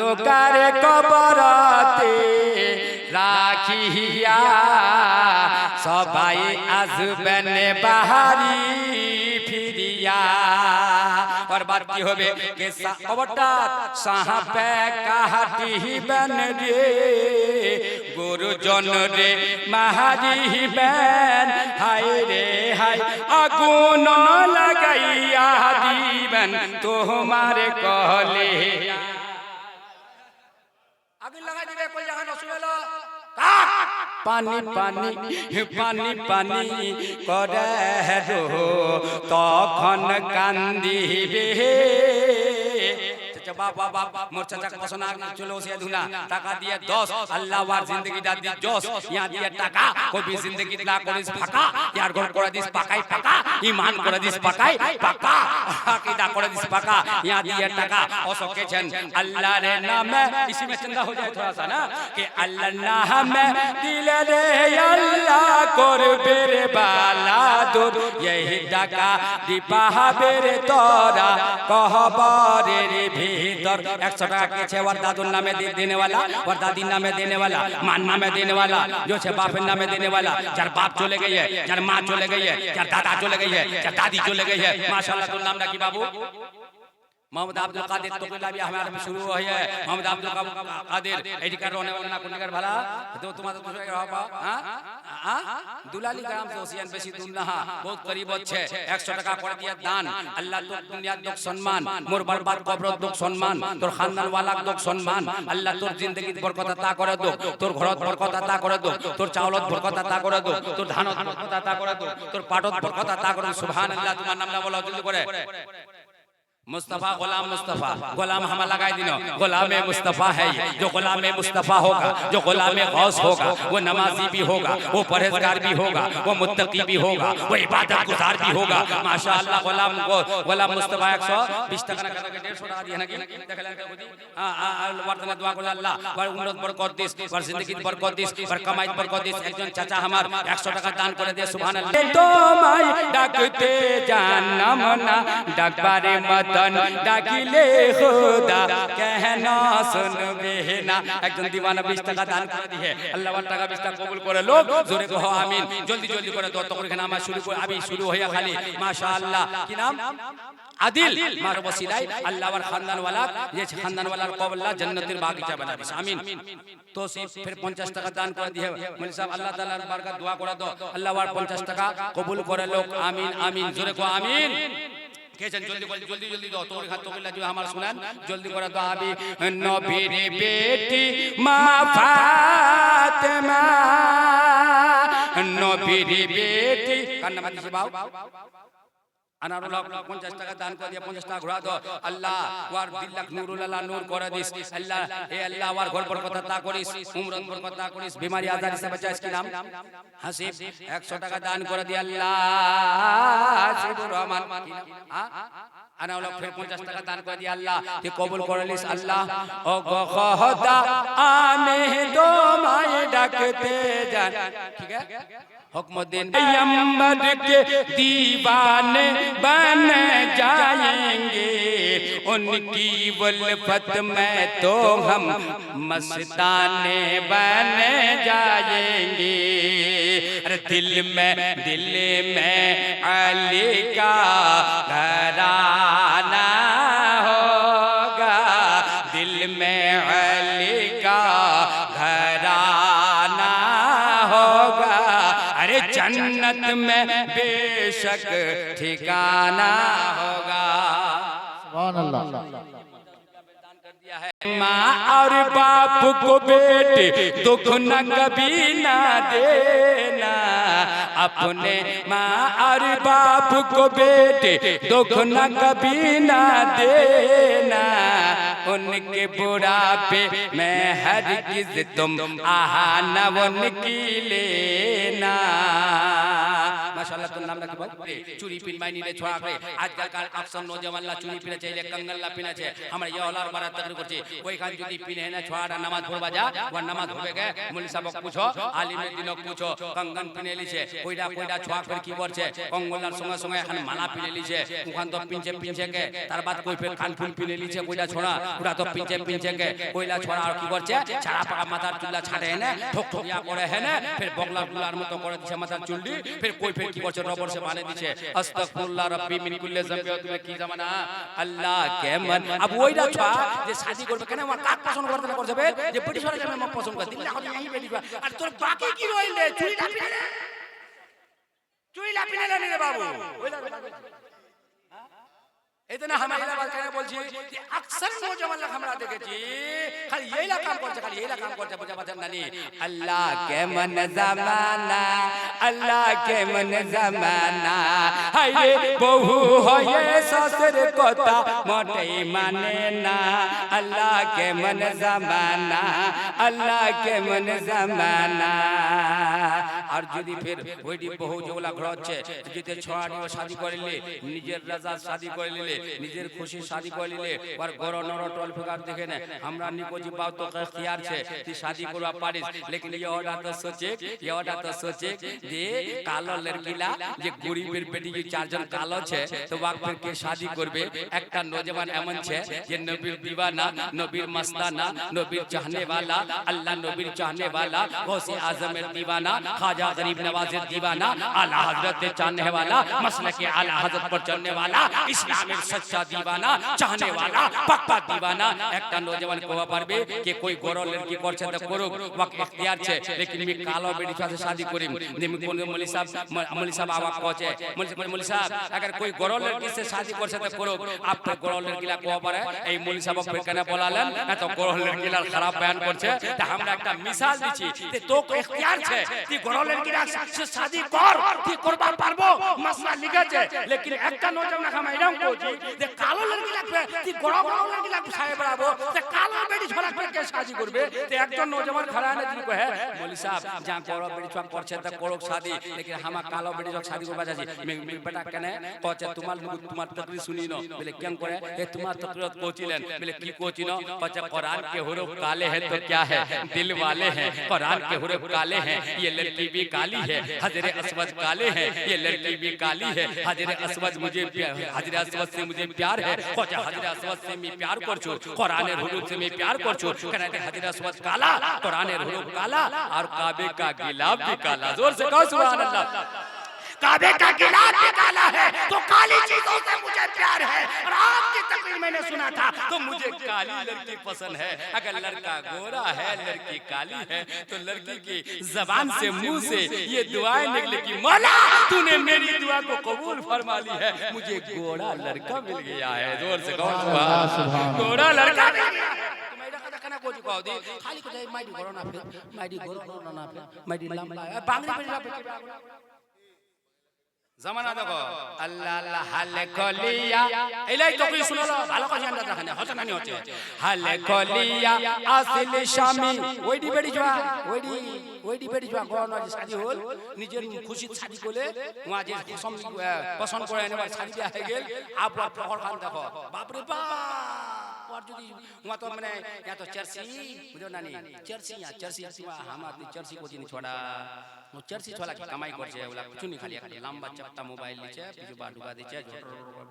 অন্ধকার কবরতে রাখিয়া সবাই আসবেন বাহারি ফিরিয়া। और बात की होबे के खबरटा साहाबे काटिबेन रे गुरुजन रे मारिबेन हाय रे हाय आগুন লাগাইয়া দিবেন তোমার কলে। আগুন লাগাই দিবে কই জাহান রসুলুল্লাহ পানি পানি পানি পানি করে রো তখন কান্দিবে। বাবা বাবা মোর চাচা পছনা চলো সে ধুনা টাকা দিয়ে 10 আল্লাহ ওয়ার জিন্দেগি দা দি 10 ইয়া দিয়ে টাকা কবি জিন্দেগি লা করিস ফাঁকা ইয়ার ঘর করে দিস পাকাই পাকা ঈমান করে দিস পাকাই পাকা আকীদা করে দিস পাকা ইয়া দিয়ে টাকা অসকেছেন আল্লাহর নামে इसमें चंगा हो जाए थोड़ा सा ना कि अल्लाह नामे दिले रे अल्लाह करबे रे बाला दूर यही टाका दीपावे रे तोरा कहबरे रे भीतर 100 টাকা के छे और दादुर नामे देने वाला और दादी नामे देने वाला मां नामे देने वाला जो छे बाप नामे देने वाला जार बाप चले गई है जार मां चले गई है जार दादा चले गई है जार दादी चले गई है माशाल्लाह तो नाम रखी बाबू मोहम्मद अब्दुल कादिर तो कोई हमारे में शुरू हुई है मोहम्मद अब्दुल कादिर एडिकर होने वाला ना कुनकर भला तो तुम्हारा दूसरे का बाबा हां दुलाली ग्राम से हुसैन बेसी दूर ना बहुत करीब আছে 100 টাকা করে দিয়া দান আল্লাহ তো দুনিয়ার লোক সম্মান মোর বরবাদ কবর লোক সম্মান তোর খানদান ওয়ালা লোক সম্মান আল্লাহ তোর জিন্দেগিত বরকত আতা করে দো তোর ঘরত বরকত আতা করে দো তোর চাওলত বরকত আতা করে দো তোর ধানত বরকত আতা করে দো তোর পাটত বরকত আতা করে সুবহানাল্লাহ তোমার নাম না বলো জলদি করে मुस्तफा गुलाम हम लगाए दिनो गुलाम मुस्तफा है जो गुलाम मुस्तफा होगा जो गुलाम गौस होगा वो नमाजी भी होगा वो परहेजगार भी होगा वो मुत्तकी भी होगा वो इबादत गुजार भी होगा माशाअल्लाह गुलाम मुस्तफा 120 টাকা না करके 150 টাকা দিয়ে নাকি দেখলেন বুঝি ওয়ার্তনা দোয়া করে আল্লাহ আর উম্মত বরকত দিস আর জিন্দেগি বরকত দিস আর কামাইত বরকত দিস একজন চাচা আমার 100 টাকা দান করে দিয়ে সুবহানাল্লাহ তোমায় ডাকতে জানাম না ডাকবারে মত ডাকিলে খোদা कहना सुनबे ना একজন दीवाना 20 টাকা দান করে দিয়ে আল্লাহ 1 টাকা 20 টাকা কবুল করে লোক জোরে কहो আমিন জলদি জলদি করে দোয়া করে নামাজ শুরু করে আমি শুরু হইয়া খালি মাশাআল্লাহ কি নাম আদিল মার ওসিলায় আল্লাহ और खानदान वाला ये खानदान वाला को अल्लाह जन्नतेर बागीचा बना दिस आमीन तो फिर 50 টাকা দান করে দিয়ে মৌলভী साहब আল্লাহ তাআলার বরকত দোয়া করে দাও আল্লাহ और 50 টাকা কবুল করে লোক আমিন আমিন জোরে কहो আমিন কেছেন জলদি জলদি জলদি দাও তোর হাত তোকে লাগিও আমার শুনেন জলদি করে দাও আবি নবীর বেটি মা ফাতেমা নবীর বেটি কার নাম দিছে বাউ আনারুল্লাহ 50 টাকা দান করে দিয়ে 50 টাকা ঘোরা দাও আল্লাহ ওয়ার দিল লাখ নুরুল আল্লাহ নূর করে this Allah hey Allah war ঘর বরকত আতা করিস উমরত বরকত আতা করিস বিমারি আজার সে বাঁচা इसकी नाम হাসিব 100 টাকা দান করে দিয়ে আল্লাহ হাসিবুর রহমান আনা ওলা ফির 50 টাকা দান করে দিয়ে আল্লাহ তে কবুল করে লিস আল্লাহ ও গো খোদা আমি তোমায় ডাকতে জান ঠিক আছে हुक्मुद्दीन पैगंबर के दीवाने बन जाएंगे उनकी उल्फत में तो हम मस्ताने बन जाएंगे अरे दिल में अली का घराना होगा दिल में अली का घराना होगा अरे जन्नत में बेशक ठिकाना होगा सुभान अल्लाह माँ और बाप को बेटे दुख न कभी ना देना अपने माँ और बाप को बेटे दुख न कभी ना देना उनके बुढ़ापे में हरगिज़ तुम आहाना उनकी लेना माशाल्लाह তোর নাম নাকি বল চুরি পিন মাইনি রে ছোড়া করে আজকালকার আকশন নওজওয়ানরা চুরি পিনে চাইলে कंगनला পিনেছে আমরা ইয়া ওলার বারা তাকরির করছি ওইখান যদি পিনে না ছোড়াটা নামাজ পড়বা যা ও নামাজ হবে গে মুলি সাহেব পুছো আলিমে দিনক পুছো कंगन পিনে লিছে কইরা কইরা ছোড়া করে কি করছে কঙ্গলার সঙ্গে সঙ্গে এখন মালা পিনে লিছে ওখান তো পিনছে পিনছে কে তার বাদ কই ফের কান ফুল পিনে লিছে কইরা ছোড়া পুরা তো পিনছে পিনছে কে কইলা ছোড়া আর কি করছে ছাড়া পাকা মাথার চুল্লা ছাড়ে এনে ঠক ঠকিয়া করে হেনে ফের বগলা গুলার মতো করে দিছে মাথার চুল্লি ফের কই ফের কি করছে রবর সে বানে দিছে আস্তাগফিরুল্লাহ রাব্বি মিন কুল্লি যামবি তুমি কি জামানা আল্লাহ কেমন আব ওইটা ছোড়া যে শাদি করবে কেন আমার কাক পছন্দ করতে না করবে যে ব্রিটিশ ওরা আমি পছন্দ করে দিলে এখন এই বেটি আর তোর বাকি কি রইলে চুরি লাপিনে রে বাবু ওইলা इतना हमारे बात कहने बोलছি कि अक्सर नौजवान लोग हमरा देखे जी खाली यही ला काम करते खाली यही ला काम करते बुझा बचन नानी अल्लाह के मन जमाना अल्लाह के मन जमाना हाय रे बहु होए ससुर कोता मोटे माने ना अल्लाह के मन जमाना अल्लाह के मन जमाना আর যদি ফের ওইটি বহু যেগুলা ঘর হচ্ছে যদি ছড়ানি শাদি করিলে নিজের রাজা শাদি করিলে নিজের খুশি শাদি করিলে আর গর নর টল ফিগার দেখে না আমরা নিকোজি বাও তো খিয়ার আছে তুই শাদি করবা পারিস लेकिन ये ओडा तो सोचे যে কালো লড়কিলা যে গরিবের বেটি যে চারজন কালো আছে তো ওয়াকফের কে শাদি করবে একটা নওজওয়ান এমন আছে যে নবীর दीवाना নবীর মস্তানা নবীর চাহনে वाला अल्लाह নবীর चाहने वाला गौसे आजम दीवाना ख्वाजा गरीब नवाज दीवाना आला हजरत चाहने वाला मसलक आला हजरत पर चलने वाला इस्लाम सच्चा दीवाना चाहने वाला पक्का दीवाना একটা নওজওয়ান কোয়া পারবে कि कोई गोरो लड़की করছে তো করুক ওয়াক ইখতিয়ার আছে लेकिन मैं कालो बेटी साथे शादी करिम निम कोन मौलवी साहब आवाज पहुंचे मौलवी साहब अगर कोई गोरो लड़की से शादी করছে তো করুক आप तो गोरो लड़कीला কোয়া পারে এই মৌলवी সাহেব ফির কেন বলালেন এত গোরো লড়কিলা খারাপ বয়ান করছে তা আমরা একটা মিসাল দিছি যে তো ইখতিয়ার আছে তুই গোরো লড়কিলা से शादी कर তুই করবা পারবো মাসলা লিখেছে लेकिन একটা নওজওয়ান हम এরকম কইছি যে কালো লড়কি লাগবে তুই গোরো লড়কি লাগবে সাহেব বরাবো তে কালো বেটি ছোলা কে শাদি করবে তে একজন নওজওয়ান खड़ा है जी को है मौलवी साहब जहां गोरो बेटी ছোলা করছে তা করুক शादी लेकिन हम कालो बेटी ছোলা शादी করবা যাচ্ছি বেটা কেন কচ্ছে তোমার তকরির শুনি না বলে কেন করে এ তোমার তকরিরত পৌঁছিলেন বলে কি পৌঁছিনো কচ্ছে कुरान के हुरूफ काले हैं तो क्या है दिल वाले हैं कुरान के हुरूफ काले हैं ये लड़की भी काली है हजरे अस्वद काले हैं ये लड़की भी काली है हजरे अस्वद हजरे अस्वद से मुझे प्यार है कচ্ছে हजरे अस्वद से मैं प्यार करछु कुरानेर हुरूफ से मैं प्यार करछु कहते हजरे अस्वद काला कुरानेर हुरूफ काला और काबे का गिलाफ भी काला जोर से कहो सुभान अल्लाह काबे का गिलाफ भी काला है तो काली चीजों से मुझे प्यार है और आपकी तकरीर मैंने सुना था तो मुझे काली लड़की पसंद है अगर लड़का गोरा है लड़की काली है तो लड़की की जबान से मुंह से ये दुआएं निकले कि मौला तूने मेरी दुआ को कबूल फरमा ली है मुझे गोरा लड़का मिल गया है जोर से कहो सुभान गोरा लड़का मिल गया कोजी कहो दी खाली को जाए माइडी गोरो ना फिर माइडी गोरो ना फिर माइडी लंबा बांगड़ी पे জামানা দেখো আল্লাহ আল্লাহ হালে কলিয়া এলাই তো কি শুনলো ভালো করে জানতে দেখেন হচ্ছে না নি হচ্ছে হালে কলিয়া আসল শামি ওইডি বেড়ি জোয়া ওইডি বেড়ি জোয়া গরন আছে শাদি হল নিজের খুশি শাদি করলে ওয়া যে পছন্দ করে এনে শাদি দেয়া হয়ে গেল আপা ফখর খান দেখো বাপ রে বাপ और যদি ওয়া তো মানে या तो चर्सी বুঝো না নি चर्सी हम आदमी चर्सी को जिन छोड़ा ও चर्सी छोला की कमाई করছে ওলা কিছু নি খালি একটা লম্বা চপটা মোবাইল নিচে পিছু বা ঢুকা দিচ্ছে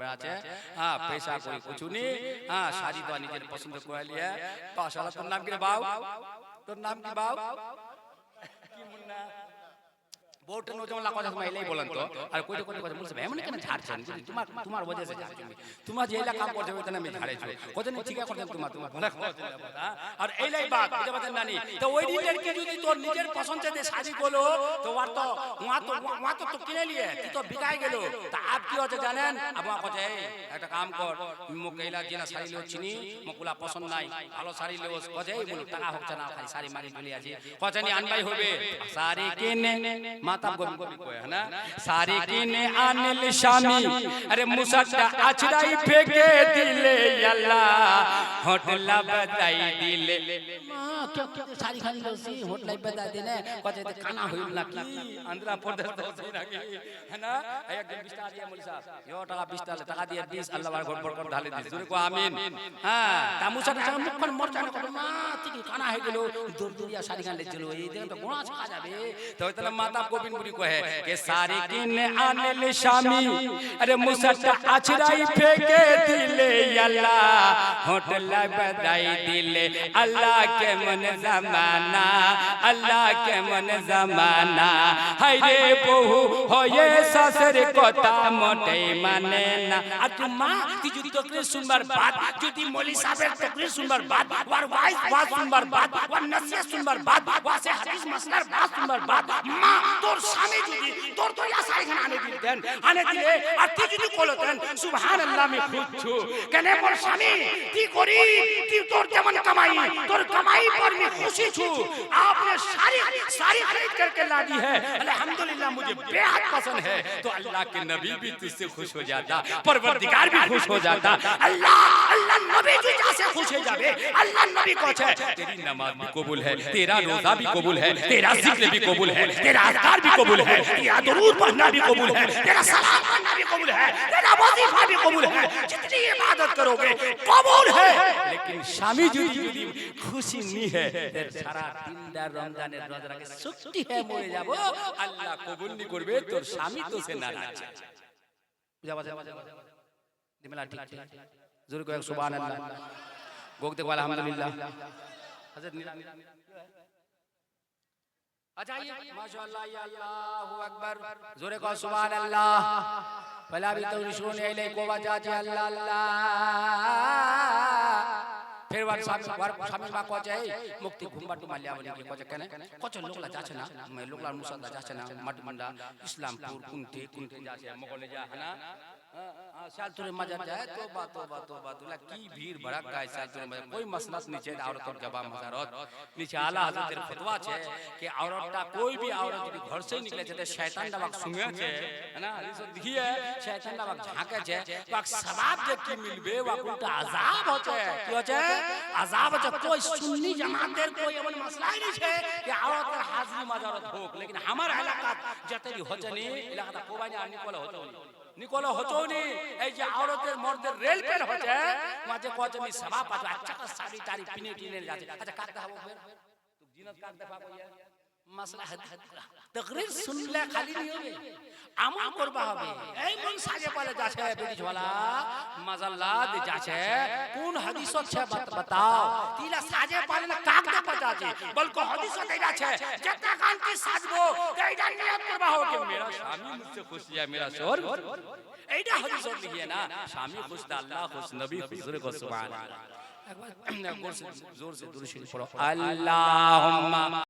বেড়াচ্ছে হ্যাঁ পয়সা কই কিছু নি হ্যাঁ শাদি তো নিজের পছন্দ করে লিয়ে মাশাআল্লাহ তোর নাম কি রে বাউ তোর নাম কি বাউ কি মুন্না बहुत नौजवान लाखों जैसे महिला ही बोलन तो और कोई कोई मुझसे भाई मैंने कहना झाड़ छन तुम्हार वजह से झाड़ छन तुम्हार जेला काम करते हो इतना मैं झाड़े छो कोते नहीं ठीक है करते तुम्हार भला और एलाई बात मुझे बता नानी तो ওই लड़की যদি তোর নিজের পছন্দ से शादी করলো তো ওয়া তো কিনে लिए তুই তো বিকায় গেল তা আপ কি হচ্ছে জানেন আবা কছে একটা কাম কর মুকেলা জিনা শাড়ি লো চিনি মুকুলা পছন্দ নাই ভালো শাড়ি লো কছে মুল টাকা হচ্ছে না খালি শাড়ি মারি চলে আছে কছে নি আনবাই হবে শাড়ি কিনে মাতাব গোবিন্দ কয় না সারি কিনে আনিল স্বামী আরে মুসাটা আছড়াই ফেকে দিলে আল্লাহ হোটলা বাজাই দিলে মা কে সারি খালি দোসি হোটলাই বাজাই দিনে কতে খানা হইল নাকি আন্ধ্রা প্রদেশ দোসি নাকি না একদম 20 টাকা দিয়ে মৌলভী সাহেব ইও টাকা 20 টাকা দিয়ে 20 আল্লাহ বার গড় গড় ঢালে দিস জোরে কো আমিন হ্যাঁ তামুসাটা যখন মুখখন মরজানে কত মা ঠিক খানা হয়ে গেল দূরদূরিয়া সারি খান লেছিল এই দিন তো গোনা খা যাবে তো তাহলে মাতা গোবিন্দ বুড়ি কহে কে সারি কিনে আনিল স্বামী আরে মুসাটা আছড়াই ফেকে দিলে আল্লাহ হোটলা বাজাই দিলে আল্লাহ কে মন জামানা আল্লাহ কে মন জামানা হায় রে বহু হয়ে শাশুর কথা মোটে মানে না আর তুই মা তুই যদি তকরীর শুনবার বাদ যদি মৌলভী সাহেবের তকরীর শুনবার বাদ ওয়ার ওয়াজ শুনবার বাদ ওয়ার নসিহত শুনবার বাদ ওয়াসে হাদিস মাসলার বাদ শুনবার বাদ মা তোর স্বামী যদি তোর দরিয়া সাইখানে আনে দিতেন আনে দিলে আর তুই যদি বলতেন সুবহানাল্লাহ আমি খুঁজছু কেন মোর স্বামী তুই গরিব তুই তোর যেমন কামাই তোর কামাई पर मैं खुशी छू आपने सारी खरीद करके ला दी है अल्हम्दुलिल्लाह मुझे बेहद पसंद है तो अल्लाह के नबी भी तुझसे खुश हो जाता परवरदिगार भी खुश हो जाता अल्लाह नबी तुझसे खुश हो जावे अल्लाह नबी को है तेरी नमाज भी कबूल है तेरा रोजा भी कबूल है तेरा जिक्र भी कबूल है तेरा अज़कार भी कबूल है तेरा दुरूद पढ़ना भी कबूल है तेरा सलाम पढ़ना भी कबूल है तेरा वजीफा भी कबूल है जितनी इबादत करोगे कबूल है लेकिन शामी যদি খুশি নি है সারা দিনদার রমজানের রোজা রাখে শক্তি है মরে যাব আল্লাহ কবুল নি করবে তোর স্বামী তো সে নারাজ বুঝা বাজে দিমেলা ঠিক জোরে কয় সুবহানাল্লাহ গোক দেখো আলহামদুলিল্লাহ হযরত अच्छा ये माशाअल्लाह या अल्लाहु अकबर जोरे को सुभान अल्लाह भला भी तो सुने ले को बजा अल्लाह अल्लाह फिर वर स्वामी मा को जाए मुक्ति घुमबाटू माल्या बोली के कोचे कने कोचे लोकला जाछे ना मैं लोकला मुसल्ला जाछे ना मटमंडा इस्लामपुर कुंटे जाछे मगले जा है ना साल तुरे मजा जाए तोबा तुला की भीड़ भड़क का साल तुरे मजा कोई मसला नीचे औरत और जवाब मजारत नीचे आला हजरत फतवा छे कि औरतटा कोई भी औरत यदि घर से निकले छे तो शैतान दबाक सुंगे छे है ना हदीस देखिए शैतान दबाक झांके छे वाक सवाब जे की मिलबे वाक उल्टा अजाब होचे की होचे अजाब होचे कोई सुन्नी जमातेर कोई एमन मसला ही नहीं छे कि औरतेर हाजिरी मजारत होक लेकिन हमार इलाका जतेरी होचनी इलाकाटा कोबानी आनी कोला होचनी निकोला होचोनी ए जे औरतेर मर्देर रेल पेल होचे माजे कोचमी सभा पाछो अच्छा का साड़ी तारी पिने टिने जाचे अच्छा काट देबो फिर तू जिनत काट देबा कोया मसला तकरीर सुनले खाली नहीं होबे আমল করবা হবে এই মন সাজে পালে যাচ্ছে বেটিছ वाला মাজাল্লা দে যাচ্ছে কোন হাদিসত আছে बताओ তিলা সাজে পালে না কাক দে পচাছে বলকো হাদিসত দে যাচ্ছে যেটা কান কি সাজবো এইটা নিয়ত করবা হবে मेरा স্বামী মুঝसे खुश है मेरा शोर এইটা হাদিসত লিখিয়ে না স্বামী খুশ তা আল্লাহ খুশ নবী খুশ রে কো সুবহানাল্লাহ একবার जोर से दुरूद शरीफ पढ़ो अल्लाहुम्मा